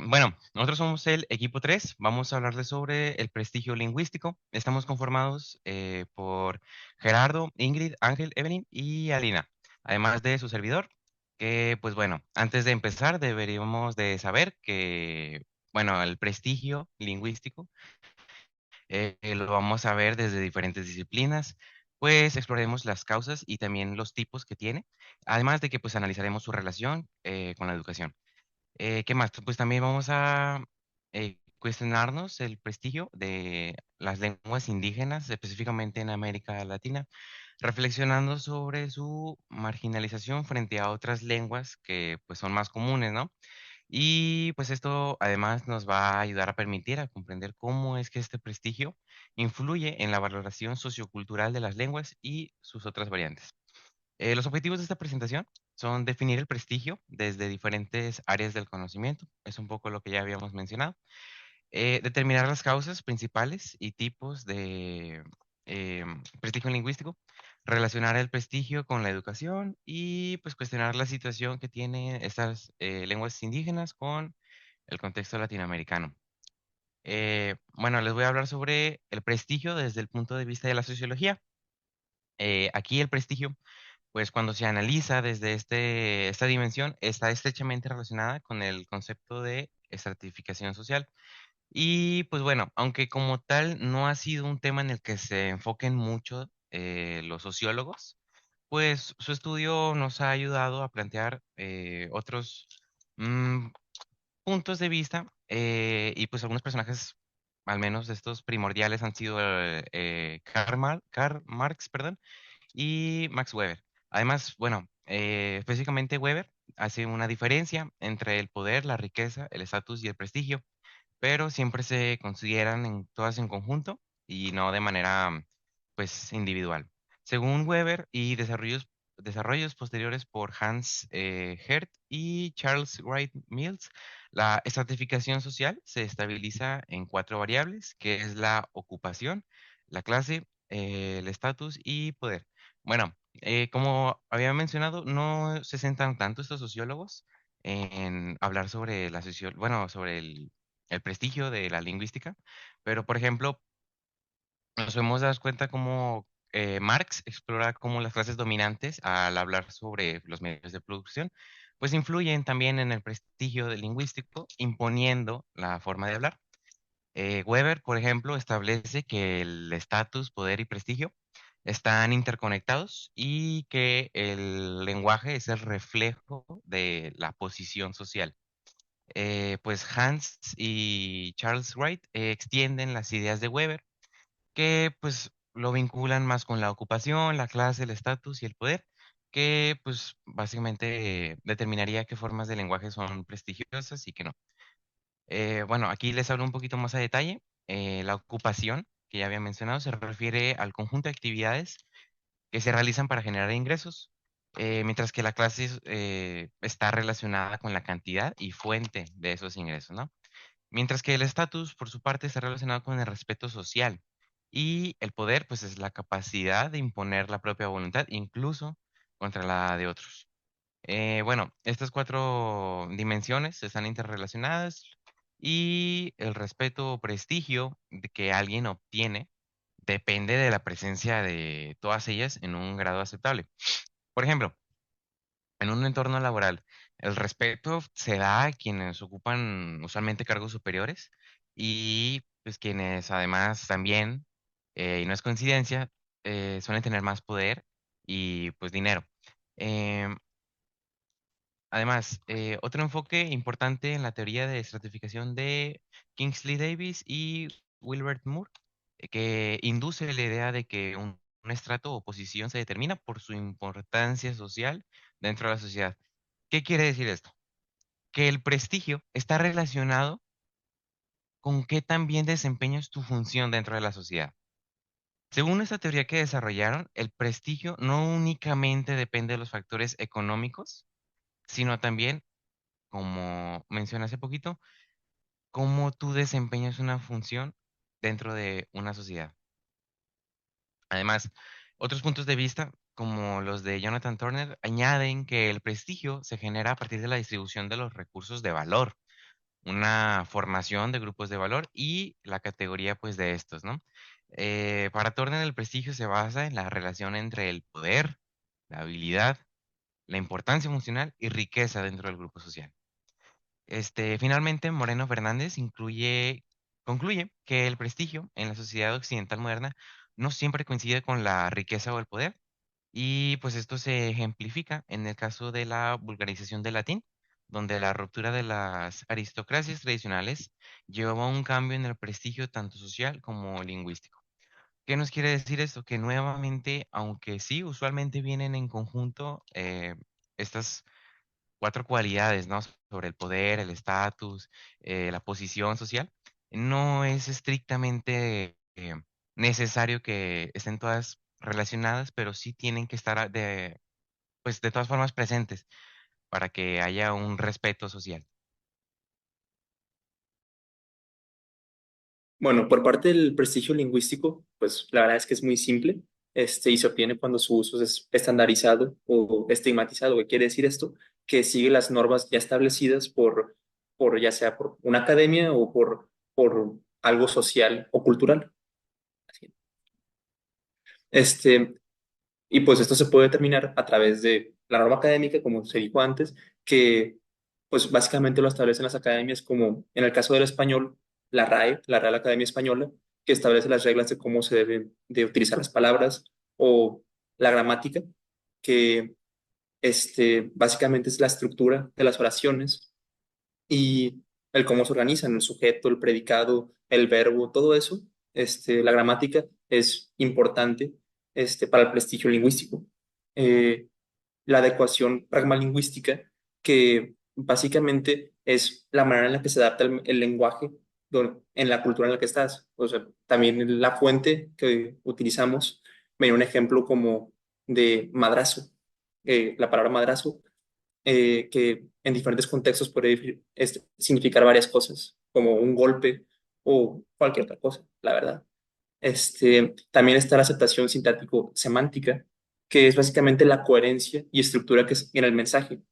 Bueno, nosotros somos el equipo 3. Vamos a hablarles sobre el prestigio lingüístico. Estamos conformados por Gerardo, Ingrid, Ángel, Evelyn y Alina, además de su servidor, que pues bueno, antes de empezar deberíamos de saber que, bueno, el prestigio lingüístico lo vamos a ver desde diferentes disciplinas, pues exploraremos las causas y también los tipos que tiene, además de que pues analizaremos su relación con la educación. ¿Qué más? Pues también vamos a cuestionarnos el prestigio de las lenguas indígenas, específicamente en América Latina, reflexionando sobre su marginalización frente a otras lenguas que pues son más comunes, ¿no? Y pues esto además nos va a ayudar a permitir a comprender cómo es que este prestigio influye en la valoración sociocultural de las lenguas y sus otras variantes. Los objetivos de esta presentación son definir el prestigio desde diferentes áreas del conocimiento, es un poco lo que ya habíamos mencionado, determinar las causas principales y tipos de prestigio lingüístico, relacionar el prestigio con la educación y pues cuestionar la situación que tienen estas lenguas indígenas con el contexto latinoamericano. Bueno, les voy a hablar sobre el prestigio desde el punto de vista de la sociología. Aquí el prestigio pues cuando se analiza desde esta dimensión, está estrechamente relacionada con el concepto de estratificación social. Y pues bueno, aunque como tal no ha sido un tema en el que se enfoquen mucho los sociólogos, pues su estudio nos ha ayudado a plantear otros mm, puntos de vista y pues algunos personajes, al menos de estos primordiales, han sido Karl Marx, perdón, y Max Weber. Además, bueno, específicamente Weber hace una diferencia entre el poder, la riqueza, el estatus y el prestigio, pero siempre se consideran todas en conjunto y no de manera, pues, individual. Según Weber y desarrollos posteriores por Hans Hertz y Charles Wright Mills, la estratificación social se estabiliza en cuatro variables, que es la ocupación, la clase, el estatus y poder. Bueno, como había mencionado, no se centran tanto estos sociólogos en hablar sobre bueno, sobre el prestigio de la lingüística, pero por ejemplo, nos hemos dado cuenta cómo Marx explora cómo las clases dominantes, al hablar sobre los medios de producción, pues influyen también en el prestigio del lingüístico, imponiendo la forma de hablar. Weber, por ejemplo, establece que el estatus, poder y prestigio están interconectados y que el lenguaje es el reflejo de la posición social. Pues Hans y Charles Wright extienden las ideas de Weber, que pues lo vinculan más con la ocupación, la clase, el estatus y el poder, que pues básicamente determinaría qué formas de lenguaje son prestigiosas y qué no. Bueno, aquí les hablo un poquito más a detalle. La ocupación, que ya había mencionado, se refiere al conjunto de actividades que se realizan para generar ingresos, mientras que la clase está relacionada con la cantidad y fuente de esos ingresos, ¿no? Mientras que el estatus, por su parte, está relacionado con el respeto social y el poder, pues es la capacidad de imponer la propia voluntad, incluso contra la de otros. Bueno, estas cuatro dimensiones están interrelacionadas y el respeto o prestigio que alguien obtiene depende de la presencia de todas ellas en un grado aceptable. Por ejemplo, en un entorno laboral, el respeto se da a quienes ocupan usualmente cargos superiores y pues quienes además también, y no es coincidencia, suelen tener más poder y pues dinero. Em, Además, otro enfoque importante en la teoría de estratificación de Kingsley Davis y Wilbert Moore, que induce la idea de que un estrato o posición se determina por su importancia social dentro de la sociedad. ¿Qué quiere decir esto? Que el prestigio está relacionado con qué tan bien desempeñas tu función dentro de la sociedad. Según esta teoría que desarrollaron, el prestigio no únicamente depende de los factores económicos, sino también, como mencioné hace poquito, cómo tú desempeñas una función dentro de una sociedad. Además, otros puntos de vista, como los de Jonathan Turner, añaden que el prestigio se genera a partir de la distribución de los recursos de valor. una formación de grupos de valor y la categoría pues de estos, ¿no? Para Turner el prestigio se basa en la relación entre el poder, la habilidad, la importancia emocional y riqueza dentro del grupo social. Finalmente, Moreno Fernández concluye que el prestigio en la sociedad occidental moderna no siempre coincide con la riqueza o el poder, y pues esto se ejemplifica en el caso de la vulgarización del latín, donde la ruptura de las aristocracias tradicionales llevó a un cambio en el prestigio tanto social como lingüístico. ¿Qué nos quiere decir esto? Que nuevamente, aunque sí, usualmente vienen en conjunto estas cuatro cualidades, ¿no? Sobre el poder, el estatus, la posición social, no es estrictamente necesario que estén todas relacionadas, pero sí tienen que estar pues de todas formas presentes para que haya un respeto social. Bueno, por parte del prestigio lingüístico, pues la verdad es que es muy simple, y se obtiene cuando su uso es estandarizado o estigmatizado. ¿Qué quiere decir esto? Que sigue las normas ya establecidas por ya sea por una academia o por algo social o cultural. Así. Este, y pues esto se puede determinar a través de la norma académica, como se dijo antes, que pues básicamente lo establecen las academias como en el caso del español, la RAE, la Real Academia Española, que establece las reglas de cómo se deben de utilizar las palabras o la gramática, que básicamente es la estructura de las oraciones y el cómo se organizan, el sujeto, el predicado, el verbo, todo eso, la gramática es importante para el prestigio lingüístico. Eh, la adecuación pragmalingüística, que básicamente es la manera en la que se adapta el lenguaje en la cultura en la que estás. O sea, también la fuente que utilizamos, me dio un ejemplo como de madrazo, la palabra madrazo que en diferentes contextos puede significar varias cosas, como un golpe o cualquier otra cosa, la verdad. También está la aceptación sintáctico-semántica, que es básicamente la coherencia y estructura que es en el mensaje.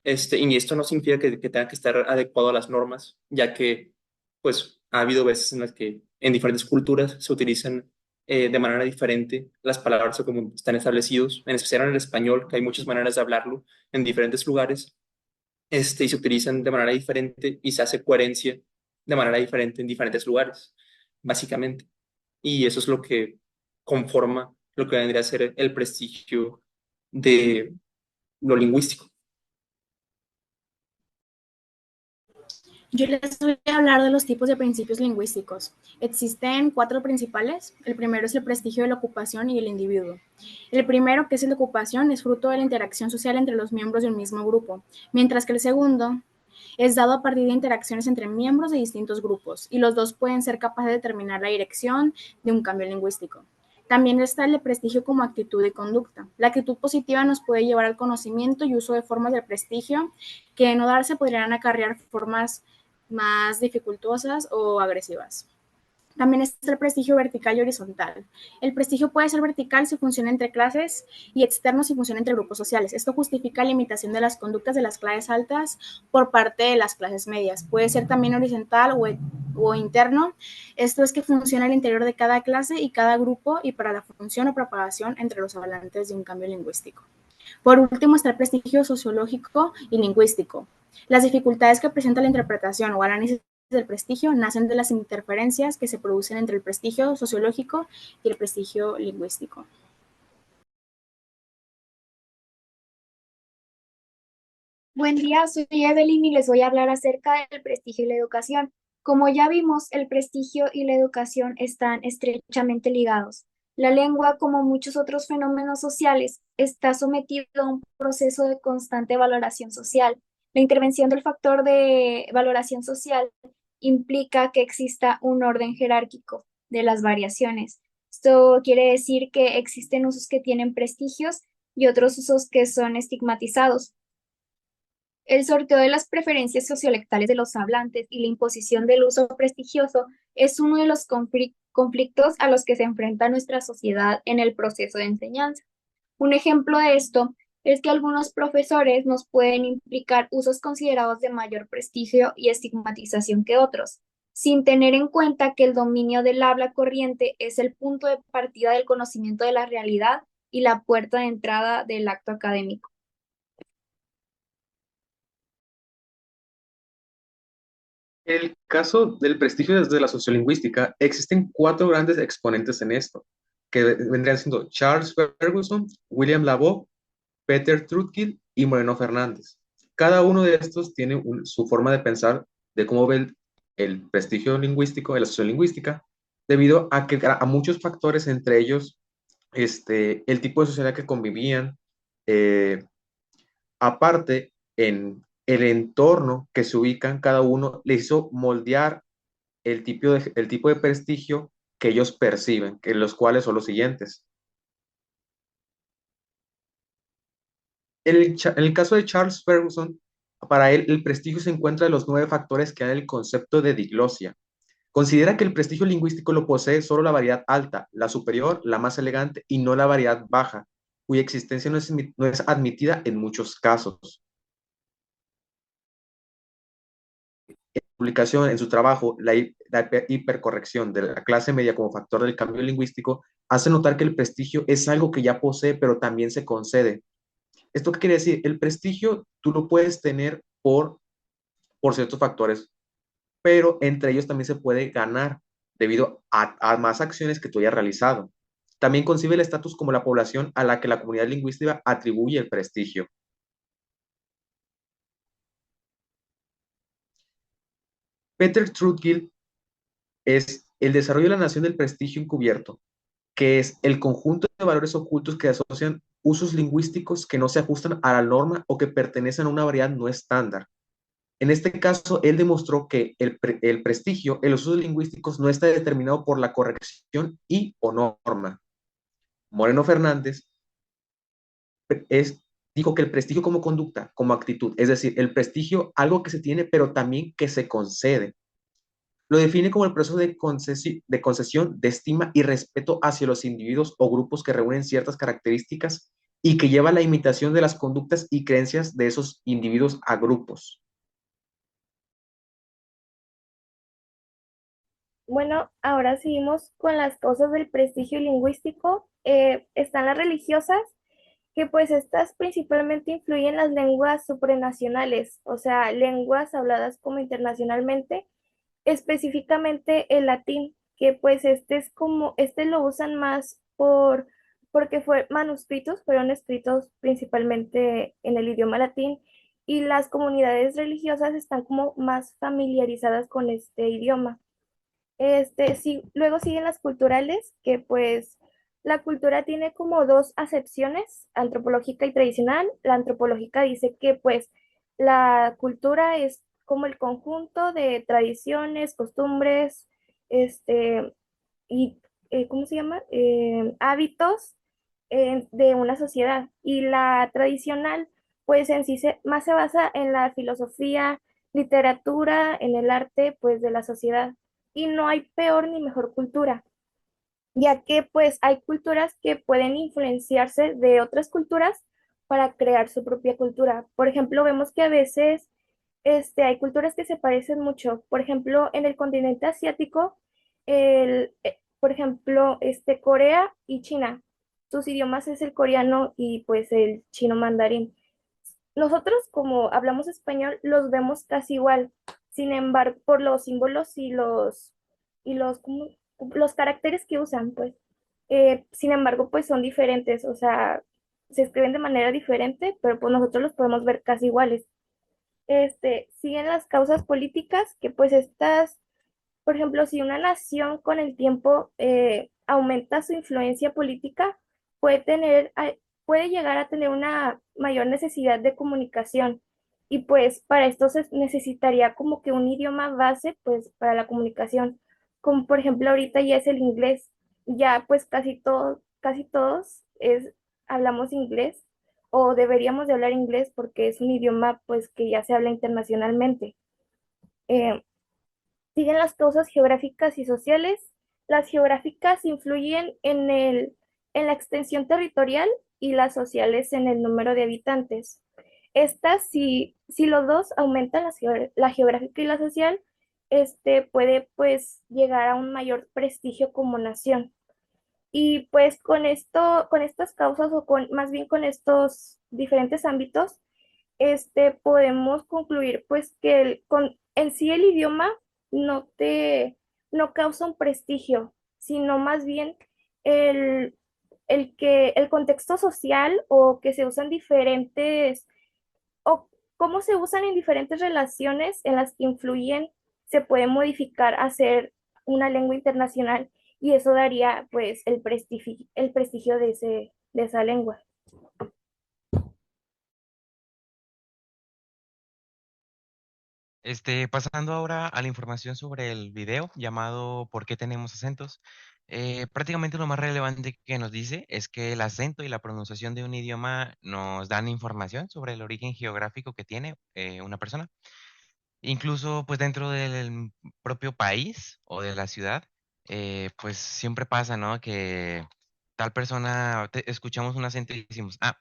Y esto no significa que tenga que estar adecuado a las normas, ya que pues ha habido veces en las que en diferentes culturas se utilizan de manera diferente las palabras o como están establecidos, en especial en el español, que hay muchas maneras de hablarlo en diferentes lugares, y se utilizan de manera diferente y se hace coherencia de manera diferente en diferentes lugares, básicamente. Y eso es lo que conforma lo que vendría a ser el prestigio de lo lingüístico. Yo les voy a hablar de los tipos de principios lingüísticos. Existen cuatro principales. El primero es el prestigio de la ocupación y el individuo. El primero, que es el de ocupación, es fruto de la interacción social entre los miembros de un mismo grupo, mientras que el segundo es dado a partir de interacciones entre miembros de distintos grupos, y los dos pueden ser capaces de determinar la dirección de un cambio lingüístico. También está el de prestigio como actitud y conducta. La actitud positiva nos puede llevar al conocimiento y uso de formas de prestigio que de no darse podrían acarrear formas más dificultosas o agresivas. También está el prestigio vertical y horizontal. El prestigio puede ser vertical si funciona entre clases y externo si funciona entre grupos sociales. Esto justifica la imitación de las conductas de las clases altas por parte de las clases medias. Puede ser también horizontal o interno. Esto es que funciona al interior de cada clase y cada grupo y para la función o propagación entre los hablantes de un cambio lingüístico. Por último está el prestigio sociológico y lingüístico. Las dificultades que presenta la interpretación o análisis del prestigio nacen de las interferencias que se producen entre el prestigio sociológico y el prestigio lingüístico. Buen día, soy Evelyn y les voy a hablar acerca del prestigio y la educación. Como ya vimos, el prestigio y la educación están estrechamente ligados. La lengua, como muchos otros fenómenos sociales, está sometido a un proceso de constante valoración social. La intervención del factor de valoración social implica que exista un orden jerárquico de las variaciones. Esto quiere decir que existen usos que tienen prestigios y otros usos que son estigmatizados. El sorteo de las preferencias sociolectales de los hablantes y la imposición del uso prestigioso es uno de los conflictos a los que se enfrenta nuestra sociedad en el proceso de enseñanza. Un ejemplo de esto es que algunos profesores nos pueden implicar usos considerados de mayor prestigio y estigmatización que otros, sin tener en cuenta que el dominio del habla corriente es el punto de partida del conocimiento de la realidad y la puerta de entrada del acto académico. El caso del prestigio desde la sociolingüística, existen cuatro grandes exponentes en esto, que vendrían siendo Charles Ferguson, William Labov, Peter Trudgill y Moreno Fernández. Cada uno de estos tiene su forma de pensar de cómo ve el prestigio lingüístico de la sociolingüística, debido a que a muchos factores, entre ellos el tipo de sociedad que convivían, eh, aparte en el entorno que se ubican cada uno, le hizo moldear el tipo de prestigio que ellos perciben, que los cuales son los siguientes. En el caso de Charles Ferguson, para él el prestigio se encuentra en los 9 factores que dan el concepto de diglosia. Considera que el prestigio lingüístico lo posee solo la variedad alta, la superior, la más elegante y no la variedad baja, cuya existencia no es admitida en muchos casos. En su publicación, en su trabajo, la hipercorrección de la clase media como factor del cambio lingüístico hace notar que el prestigio es algo que ya posee, pero también se concede. ¿Esto qué quiere decir? El prestigio tú lo puedes tener por ciertos factores, pero entre ellos también se puede ganar debido a más acciones que tú hayas realizado. También concibe el estatus como la población a la que la comunidad lingüística atribuye el prestigio. Peter Trudgill es el desarrollo de la nación del prestigio encubierto, que es el conjunto de valores ocultos que asocian usos lingüísticos que no se ajustan a la norma o que pertenecen a una variedad no estándar. En este caso, él demostró que el prestigio en los usos lingüísticos no está determinado por la corrección y o norma. Moreno Fernández dijo que el prestigio como conducta, como actitud, es decir, el prestigio, algo que se tiene, pero también que se concede. Lo define como el proceso de concesión de estima y respeto hacia los individuos o grupos que reúnen ciertas características y que lleva a la imitación de las conductas y creencias de esos individuos a grupos. Bueno, ahora seguimos con las causas del prestigio lingüístico. Están las religiosas, que pues estas principalmente influyen en las lenguas supranacionales, o sea, lenguas habladas como internacionalmente, específicamente el latín, que pues este es como, este lo usan más porque manuscritos fueron escritos principalmente en el idioma latín y las comunidades religiosas están como más familiarizadas con este idioma. Sí, luego siguen las culturales, que pues la cultura tiene como dos acepciones, antropológica y tradicional. La antropológica dice que pues la cultura es como el conjunto de tradiciones, costumbres, este, y, ¿cómo se llama? Hábitos de una sociedad. Y la tradicional, pues en sí más se basa en la filosofía, literatura, en el arte, pues de la sociedad. Y no hay peor ni mejor cultura, ya que pues hay culturas que pueden influenciarse de otras culturas para crear su propia cultura. Por ejemplo, vemos que a veces hay culturas que se parecen mucho. Por ejemplo, en el continente asiático, por ejemplo, Corea y China. Sus idiomas es el coreano y pues el chino mandarín. Nosotros, como hablamos español, los vemos casi igual. Sin embargo, por los símbolos y los caracteres que usan, pues. Sin embargo, pues son diferentes, o sea, se escriben de manera diferente, pero pues nosotros los podemos ver casi iguales. Siguen las causas políticas, que pues estas, por ejemplo, si una nación con el tiempo aumenta su influencia política, puede llegar a tener una mayor necesidad de comunicación. Y pues para esto se necesitaría como que un idioma base, pues para la comunicación, como por ejemplo ahorita ya es el inglés. Ya pues casi todos hablamos inglés o deberíamos de hablar inglés porque es un idioma pues que ya se habla internacionalmente. Eh, Siguen las causas geográficas y sociales. Las geográficas influyen en la extensión territorial y las sociales en el número de habitantes. Estas, si los dos aumentan la geográfica y la social, puede pues llegar a un mayor prestigio como nación. Y pues con esto, con estas causas o con más bien con estos diferentes ámbitos, podemos concluir pues que en sí el idioma no te, no causa un prestigio, sino más bien el, el contexto social o que se usan diferentes o cómo se usan en diferentes relaciones en las que influyen, se puede modificar a ser una lengua internacional y eso daría pues el prestigio de esa lengua. Pasando ahora a la información sobre el video llamado ¿Por qué tenemos acentos? Prácticamente lo más relevante que nos dice es que el acento y la pronunciación de un idioma nos dan información sobre el origen geográfico que tiene una persona. Incluso pues dentro del propio país o de la ciudad, pues siempre pasa, ¿no? Que tal persona, escuchamos un acento y decimos, ah,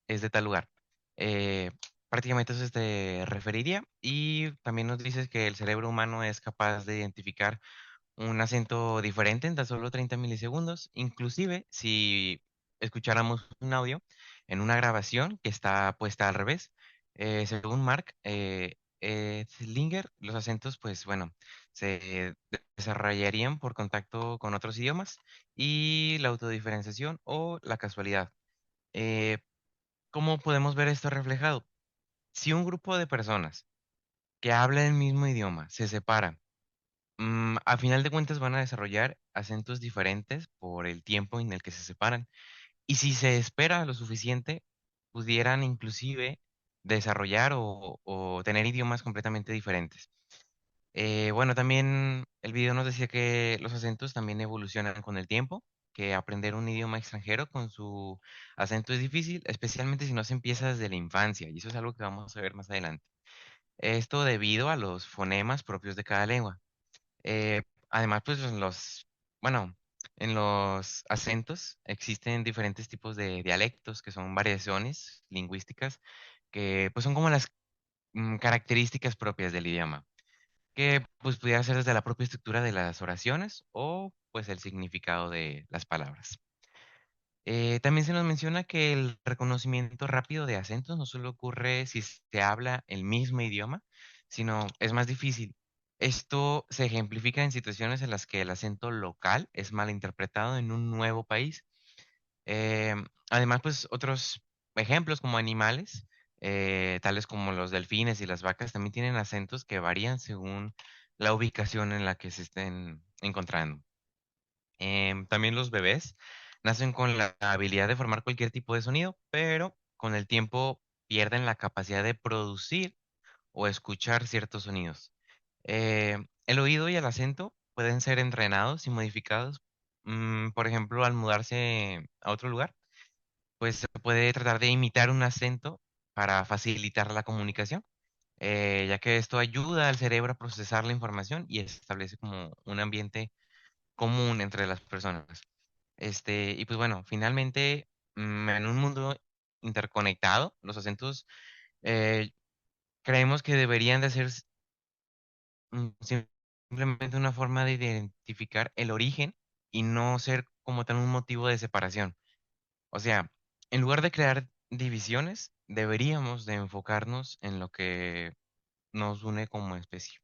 es de tal lugar. Eh, Prácticamente eso te referiría y también nos dices que el cerebro humano es capaz de identificar un acento diferente en tan solo 30 milisegundos, inclusive si escucháramos un audio en una grabación que está puesta al revés. Según Mark Slinger, los acentos, pues bueno, se desarrollarían por contacto con otros idiomas y la autodiferenciación o la casualidad. Eh, ¿Cómo podemos ver esto reflejado? Si un grupo de personas que hablan el mismo idioma se separa, a final de cuentas van a desarrollar acentos diferentes por el tiempo en el que se separan. Y si se espera lo suficiente, pudieran inclusive desarrollar o tener idiomas completamente diferentes. Bueno, también el video nos decía que los acentos también evolucionan con el tiempo, que aprender un idioma extranjero con su acento es difícil, especialmente si no se empieza desde la infancia, y eso es algo que vamos a ver más adelante. Esto debido a los fonemas propios de cada lengua. Además, pues bueno, en los acentos existen diferentes tipos de dialectos que son variaciones lingüísticas que pues son como las características propias del idioma, que pues pudiera ser desde la propia estructura de las oraciones o pues el significado de las palabras. También se nos menciona que el reconocimiento rápido de acentos no solo ocurre si se habla el mismo idioma, sino es más difícil. Esto se ejemplifica en situaciones en las que el acento local es mal interpretado en un nuevo país. Además, pues otros ejemplos como animales, tales como los delfines y las vacas, también tienen acentos que varían según la ubicación en la que se estén encontrando. También los bebés nacen con la habilidad de formar cualquier tipo de sonido, pero con el tiempo pierden la capacidad de producir o escuchar ciertos sonidos. El oído y el acento pueden ser entrenados y modificados. Por ejemplo, al mudarse a otro lugar, pues se puede tratar de imitar un acento para facilitar la comunicación, ya que esto ayuda al cerebro a procesar la información y establece como un ambiente común entre las personas. Y pues bueno, finalmente, en un mundo interconectado, los acentos eh, creemos que deberían de ser simplemente una forma de identificar el origen y no ser como tal un motivo de separación. O sea, en lugar de crear divisiones, deberíamos de enfocarnos en lo que nos une como especie.